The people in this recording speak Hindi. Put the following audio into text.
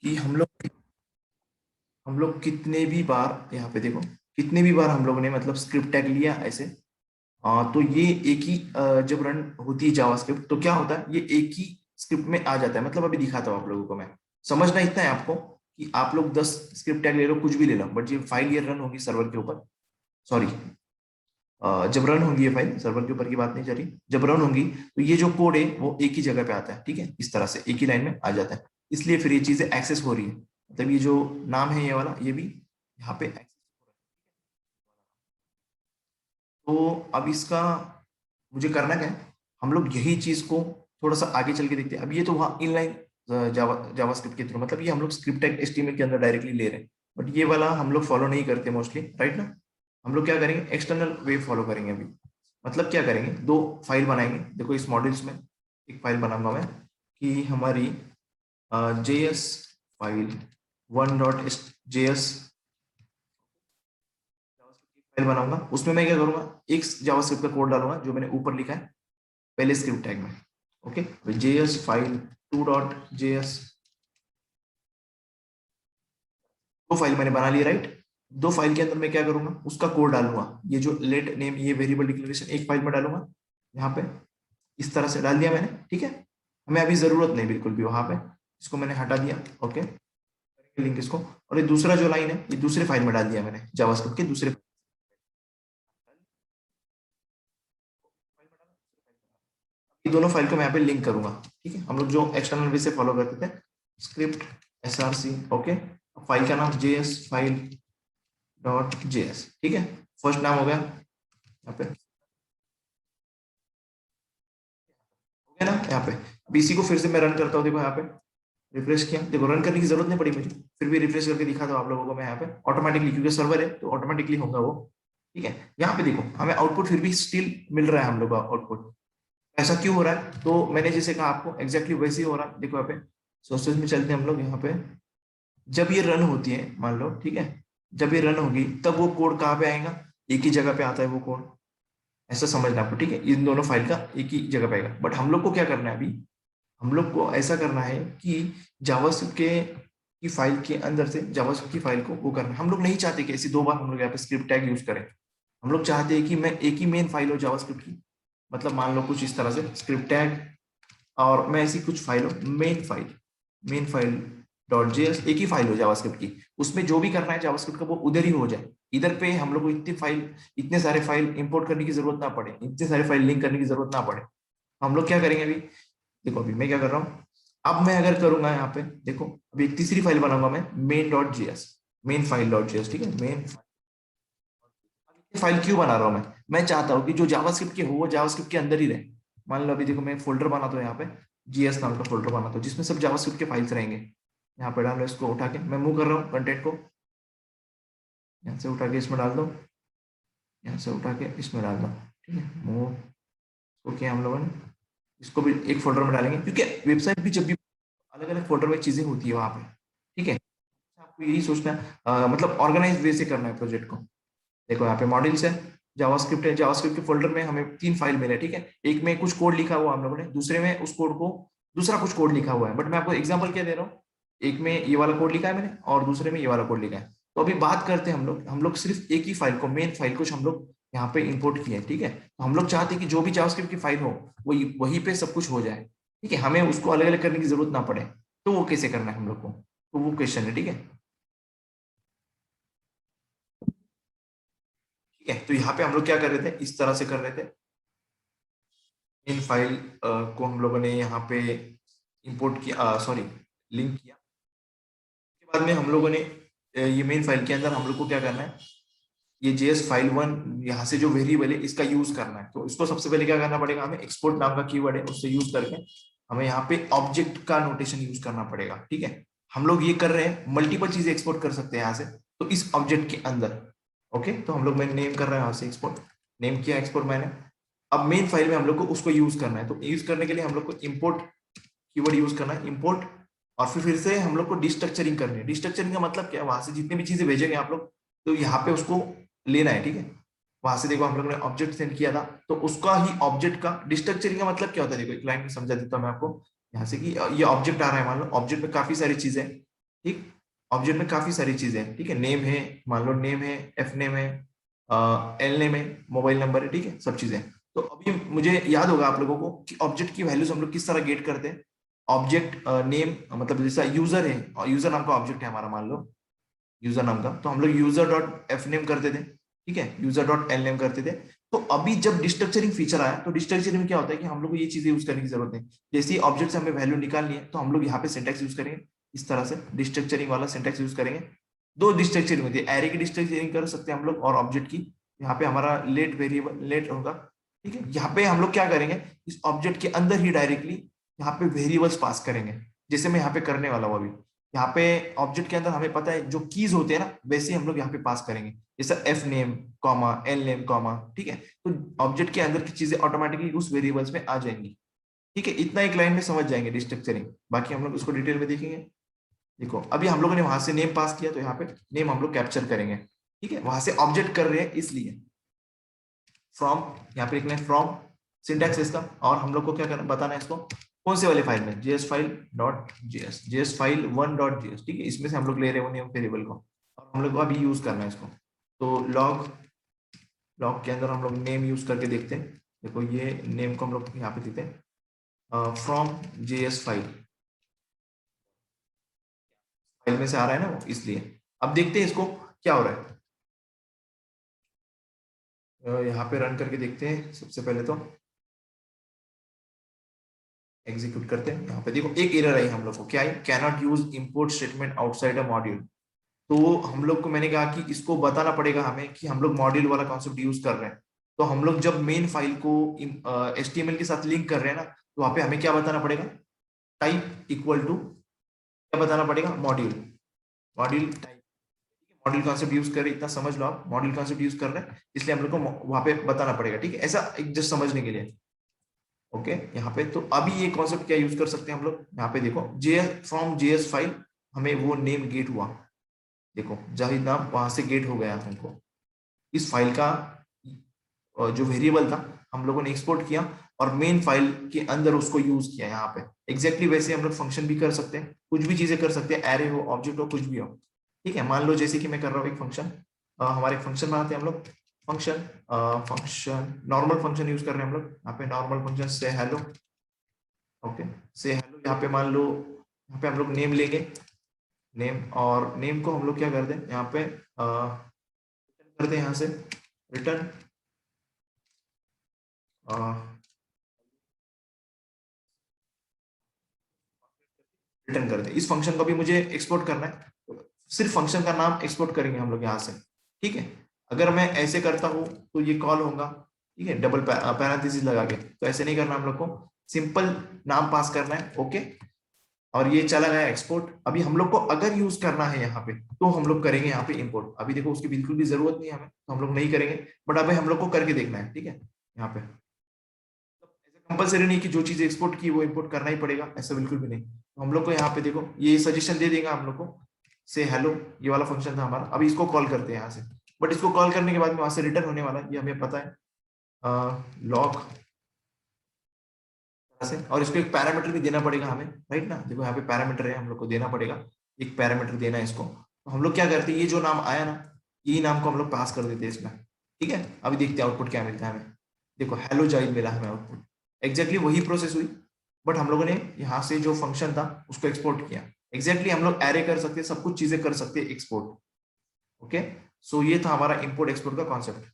कि हम लोग कितने भी बार यहाँ पे देखो, कितने भी बार हम लोगों ने मतलब स्क्रिप्ट टैग लिया ऐसे। तो ये एक ही जब रन होती है जावास्क्रिप्ट तो क्या होता है, ये एक ही स्क्रिप्ट में आ जाता है। मतलब अभी दिखाता हूँ आप लोगों को मैं। समझना इतना है आपको कि आप लोग 10 स्क्रिप्ट टैग ले लो, कुछ भी ले लो, बट ये फाइल ये रन होगी सर्वर के ऊपर। सॉरी, जब रन होंगी ये फाइल, सर्वर के ऊपर की बात नहीं चली, जब रन होंगी तो ये जो कोड है वो एक ही जगह पे आता है। ठीक है, इस तरह से एक ही लाइन में आ जाता है। इसलिए फिर ये चीजें एक्सेस हो रही है। मतलब ये जो नाम है ये वाला, ये भी यहाँ पे एक्सेस हो रहा है। तो अब इसका मुझे करना क्या है, हम लोग यही चीज को थोड़ा सा आगे चल के देखते हैं। अब ये तो वहाँ इनलाइन जावास्क्रिप्ट के थ्रू, मतलब ये हम लोग स्क्रिप्ट टैग एचटीएमएल के अंदर डायरेक्टली ले रहे हैं। बट ये वाला हम लोग फॉलो नहीं करते मोस्टली, राइट ना। हम लोग क्या करेंगे, एक्सटर्नल वे फॉलो करेंगे अभी। मतलब क्या करेंगे, दो फाइल बनाएंगे। देखो इस मॉड्यूल्स में एक फाइल बनाऊंगा मैं कि हमारी जेएस फाइल 1.js फाइल बनाऊंगा। उसमें मैं क्या करूंगा, एक जावास्क्रिप्ट का कोड डालूंगा जो मैंने ऊपर लिखा है पहले स्क्रिप्ट टैग में। ओके, जेएस फाइल 2.js, दो फाइल मैंने बना ली, राइट। दो फाइल के अंदर मैं क्या करूंगा, उसका कोड डालूंगा। ये जो लेट नेम, ये वेरिएबल डिक्लेरेशन एक फाइल में डालूंगा यहाँ पे। इस तरह से डाल दिया मैंने, ठीक है। हमें अभी जरूरत नहीं बिल्कुल भी वहां पे, इसको मैंने हटा दिया। ओके, लिंक इसको। और ये दूसरा जो लाइन है ये दूसरे फाइल में डाल दिया मैंने, जावास्क्रिप्ट के दूसरे फाइल में डाला। ये दोनों फाइल को मैं यहाँ पे लिंक करूंगा। ठीक है, हम लोग जो एक्सटर्नल वे से फॉलो करते थे, स्क्रिप्ट एसआरसी। ओके, फाइल का नाम जेएस फाइल डॉट जेएस। ठीक है, फर्स्ट नाम हो गया यहाँ पे, हो गया ना यहाँ पे। अब इसी को फिर से मैं रन करता हूँ। देखो यहाँ पे रिफ्रेश किया, देखो रन करने की जरूरत नहीं पड़ी मुझे। फिर भी रिफ्रेश करके दिखा दो आप लोगों को मैं यहाँ पे, ऑटोमेटिकली, क्योंकि सर्वर है तो ऑटोमेटिकली होगा वो। ठीक है, यहाँ पे देखो हमें आउटपुट फिर भी स्टिल मिल रहा है हम लोग का आउटपुट। ऐसा क्यों हो रहा है, तो मैंने जैसे कहा आपको एग्जैक्टली वैसे ही हो रहा है। देखो यहाँ पे सोर्सेज में चलते हैं हम लोग यहाँ पे। जब ये रन होती है मान लो, ठीक है, जब ये रन होगी तब वो कोड कहाँ पे आएगा, एक ही जगह पे आता है वो कोड। ऐसा समझना आपको, ठीक है। इन दोनों फाइल का एक ही जगह पे आएगा। बट हम लोग को क्या करना है अभी, हम लोग को ऐसा करना है कि जावास्क्रिप्ट के की फाइल के अंदर से जावास्क्रिप्ट की फाइल को वो करना है। हम लोग नहीं चाहते कि ऐसी दो बार हम लोग यहाँ पे स्क्रिप्ट टैग यूज करें। हम लोग चाहते हैं कि मैं एक ही मेन फाइल हो जावास्क्रिप्ट की। मतलब मान लो कुछ इस तरह से स्क्रिप्ट टैग, और मैं ऐसी कुछ फाइल हो, मेन फाइल डॉट जेएस, एक ही फाइल हो जावास्क्रिप्ट की। उसमें जो भी करना है जावास्क्रिप्ट का वो उधर ही हो जाए। इधर पे हम लोग को इतने सारे फाइल इंपोर्ट करने की जरूरत ना पड़े, इतने सारे फाइल लिंक करने की जरूरत ना पड़े। हम लोग क्या करेंगे अभी, देखो अभी मैं क्या कर रहा हूँ। अब मैं अगर करूंगा यहाँ पे, देखो अभी एक तीसरी फाइल बनाऊंगा मैं, main dot JS, main file dot JS. ठीक है, मेन फाइल क्यों बना रहा हूँ मैं चाहता हूँ कि जो जावास्क्रिप्ट के हो वो जावास्क्रिप्ट के अंदर ही रहे। मान लो अभी देखो मैं फोल्डर बनाता हूँ यहाँ पे, जीएस नाम का फोल्डर बनाता हूँ जिसमें सब जावास्क्रिप्ट के फाइल्स रहेंगे। यहाँ पे डाल लो, इसको उठा के मैं मूव कर रहा हूँ कंटेंट को, यहाँ से उठा के इसमें डाल दो, यहाँ से उठा के इसमें डाल दो। ठीक है, मूव को किया हम लोगों ने। इसको भी एक फोल्डर में डालेंगे, क्योंकि वेबसाइट भी जब भी अलग अलग फोल्डर में चीजें होती है वहां पे। ठीक है, आपको यही सोचना है, मतलब ऑर्गेनाइज वे से करना है प्रोजेक्ट को। देखो यहाँ पे मॉड्यूल्स है, जावास्क्रिप्ट है, जावास्क्रिप्ट के फोल्डर में हमें तीन फाइल मिले। ठीक है, एक में कुछ कोड लिखा हुआ हम लोगों ने, दूसरे में उस कोड को दूसरा कुछ कोड लिखा हुआ है। बट मैं आपको एग्जांपल क्या दे रहा हूँ, एक में ये वाला कोड लिखा है मैंने और दूसरे में ये वाला कोड लिखा है। तो अभी बात करते हैं हम लोग सिर्फ एक ही फाइल को, मेन फाइल को हम लोग यहाँ पे इंपोर्ट किए हैं। ठीक है, तो हम लोग चाहते हैं कि जो भी जावास्क्रिप्ट की फाइल हो वही वहीं पे सब कुछ हो जाए। ठीक है, हमें उसको अलग अलग करने की जरूरत ना पड़े। तो वो कैसे करना है हम लोग को, तो वो क्वेश्चन है। ठीक है, ठीक है, तो यहाँ पे हम लोग क्या कर रहे थे, इस तरह से कर रहे थे। इन फाइल को हम लोगों ने यहाँ पे इंपोर्ट किया, सॉरी लिंक किया। उसके बाद में हम लोगों ने ये मेन फाइल के अंदर हम लोग को क्या करना है, ये जेएस फाइल वन यहाँ से जो वेरिएबल है इसका यूज करना है। तो इसको सबसे पहले क्या करना पड़ेगा, हमें एक्सपोर्ट नाम का कीवर्ड है उससे यूज करके हमें यहाँ पे ऑब्जेक्ट का नोटेशन यूज करना पड़ेगा। ठीक है, हम लोग ये कर रहे हैं, मल्टीपल चीजें एक्सपोर्ट कर सकते हैं यहाँ से, तो इस ऑब्जेक्ट के अंदर। ओके, तो हम लोग मैं नेम कर रहा है यहाँ से एक्सपोर्ट, नेम किया एक्सपोर्ट मैंने। अब मेन फाइल में हम लोग को उसको यूज करना है, तो यूज करने के लिए हम लोग को इम्पोर्ट कीवर्ड यूज करना है, इम्पोर्ट। और फिर से हम लोग को डिस्ट्रक्चरिंग करनी है। डिस्ट्रक्चरिंग का मतलब क्या है, वहां से जितनी भी चीजें भेजेंगे आप लोग, तो यहाँ पे उसको लेना है। ठीक है, वहां से देखो हम लोग ने ऑब्जेक्ट सेंड किया था, तो उसका ही ऑब्जेक्ट का डिस्ट्रक्चरिंग का मतलब क्या होता है, देखो एक लाइन में समझा देता हूँ मैं आपको यहाँ से कि ये ऑब्जेक्ट आ रहा है। मान लो ऑब्जेक्ट में काफी सारी चीजें हैं, ठीक, ऑब्जेक्ट में काफी सारी चीजें हैं, ठीक है, नेम है, मान लो नेम है, एफ नेम है, एल नेम है, मोबाइल नंबर है, ठीक है, सब चीजें। तो अभी मुझे याद होगा आप लोगों को कि ऑब्जेक्ट की वैल्यूज हम लोग किस तरह गेट करते हैं। ऑब्जेक्ट नेम मतलब जैसा यूजर है, यूजर नाम का ऑब्जेक्ट है हमारा, मान लो यूजर नाम का, तो हम लोग यूजर डॉट एफ नेम करते थे, ठीक है, यूजर डॉट एल नेम करते थे। तो अभी जब डिस्ट्रक्चरिंग फीचर आया तो डिस्ट्रक्चरिंग में क्या होता है कि हम लोग को ये चीजें यूज करने की जरूरत है। जैसे ऑब्जेक्ट से हमें वैल्यू निकालनी है तो हम लोग यहाँ पे सिंटैक्स यूज करेंगे, इस तरह से डिस्ट्रक्चरिंग वाला सिंटैक्स यूज करेंगे। दो डिस्ट्रक्चरिंग होती है, एरे की डिस्ट्रक्चरिंग कर सकते हैं हम लोग और ऑब्जेक्ट की। यहाँ पे हमारा लेट वेरिएबल लेट होगा, ठीक है। यहाँ पे हम लोग क्या करेंगे, इस ऑब्जेक्ट के अंदर ही डायरेक्टली यहाँ पे वेरिएबल्स पास करेंगे, जैसे मैं यहाँ पे करने वाला हूँ अभी। यहाँ पे ऑब्जेक्ट के अंदर हमें पता है जो कीज होते हैं ना, वैसे हम लोग यहाँ पे पास करेंगे, जैसे F name comma L name comma, ठीक है। तो ऑब्जेक्ट के अंदर की चीजें ऑटोमेटिकली उस वेरिएबल्स में आ जाएंगी, ठीक है। इतना एक लाइन में समझ जाएंगे डिस्ट्रक्चरिंग, बाकी हम लोग उसको डिटेल में देखेंगे। देखो अभी हम लोगों ने वहां से नेम पास किया तो यहाँ पे नेम हम लोग कैप्चर करेंगे, ठीक है, वहां से ऑब्जेक्ट कर रहे हैं इसलिए फ्रॉम, यहाँ पे लिखना है फ्रॉम, सिंटैक्स इसका। और हम लोग को क्या करना, बताना है इसको कौन से वाले फाइल में, JS file dot JS, JS file 1.js, ठीक है, इसमें से हम लोग ले रहे हैं नेम वेरिएबल को और हम लोग को अभी यूज करना है इसको। तो लॉग, लॉग के अंदर हम लोग नेम यूज करके देखते हैं। देखो ये नेम को हम लोग यहाँ पे देते हैं फ्रॉम जेएस फाइल, फाइल में से आ रहा है ना वो, इसलिए। अब देखते हैं इसको क्या हो रहा है। यहाँ पे रन करके देखते हैं सबसे पहले तो, एग्जीक्यूट करते हैं। यहाँ पे देखो एक एरर आई हम लोग को, क्या है, can not use import statement outside a module. तो हम लोग को मैंने कहा कि इसको बताना पड़ेगा हमें कि हम लोग मॉड्यूल वाला कॉन्सेप्ट यूज कर रहे हैं। तो हम लोग जब मेन फाइल को HTML के साथ लिंक कर रहे हैं ना, तो वहां पे हमें क्या बताना पड़ेगा, टाइप इक्वल टू, क्या बताना पड़ेगा, module, module type, module concept use कर रहे हैं, इतना समझ लो आप, मॉड्यूल कॉन्सेप्ट यूज कर रहे हैं इसलिए हम लोग को वहां पे बताना पड़ेगा, ठीक है, ऐसा एक जस्ट समझने के लिए। ओके, यहाँ पे तो अभी ये कॉन्सेप्ट क्या यूज कर सकते हैं हम लोग, यहाँ पे देखो जेएस फ्रॉम जेएस फाइल, हमें वो नेम गेट हुआ, देखो जाहिद नाम वहां से गेट हो गया हमको, इस फाइल का जो वेरिएबल था हम लोगों ने एक्सपोर्ट किया और मेन फाइल के अंदर उसको यूज किया। यहाँ पे एग्जैक्टली वैसे हम लोग फंक्शन भी कर सकते हैं, कुछ भी चीजें कर सकते हैं, एरे हो, ऑब्जेक्ट हो, कुछ भी हो, ठीक है। मान लो जैसे कि मैं कर रहा हूँ एक फंक्शन, हमारे एक फंक्शन बनाते हैं हम लोग, function function normal function use कर रहे हैं हम लोग, यहाँ पे नॉर्मल फंक्शन से हेलो, ओके, से हेलो। यहाँ पे मान लो यहाँ पे हम लोग नेम लेंगे, नेम, और नेम को हम लोग क्या कर दें, यहाँ पे करते हैं यहाँ से रिटर्न, रिटर्न कर दें। इस फंक्शन को भी मुझे एक्सपोर्ट करना है, तो सिर्फ फंक्शन का नाम एक्सपोर्ट करेंगे हम लोग यहाँ से, ठीक है। अगर मैं ऐसे करता हूँ तो ये कॉल होगा, ठीक है, डबल पैरेंथेसिस लगा के, तो ऐसे नहीं करना हम लोग को, सिंपल नाम पास करना है, ओके। और ये चला गया एक्सपोर्ट। अभी हम लोग को अगर यूज करना है यहाँ पे तो हम लोग करेंगे यहाँ पे इंपोर्ट। अभी देखो उसकी बिल्कुल भी जरूरत नहीं है हमें, तो हम लोग नहीं करेंगे, बट अभी हम लोग को करके देखना है, ठीक है। यहाँ पे कंपलसरी नहीं कि जो चीज एक्सपोर्ट की वो इंपोर्ट करना ही पड़ेगा, ऐसा बिल्कुल भी नहीं। तो हम लोग को यहाँ पे देखो ये सजेशन दे देगा हम लोग को, से हेलो, ये वाला फंक्शन था हमारा, अभी इसको कॉल करते हैं यहाँ से। बट इसको कॉल करने के बाद में वहां से रिटर्न होने वाला है, ये हमें पता है, लॉग से। और इसको एक पैरामीटर भी देना पड़ेगा हमें, राइट ना, देखो यहाँ पे पैरामीटर है, हम लोग को देना पड़ेगा, एक पैरामीटर देना है इसको। तो हम लोग क्या करते हैं, ये जो नाम आया ना, यही नाम को हम लोग पास कर देते हैं इसमें, ठीक है। अभी देखते हैं आउटपुट क्या मिलता है हमें, देखो हेलो जाइद मिला हमें आउटपुट, एग्जैक्टली वही प्रोसेस हुई, बट हम लोगों ने यहाँ से जो फंक्शन था उसको एक्सपोर्ट किया। एग्जैक्टली हम लोग एरे कर सकते हैं, सब कुछ चीजें कर सकते हैं एक्सपोर्ट, ओके। सो ये था हमारा इंपोर्ट एक्सपोर्ट का कॉन्सेप्ट।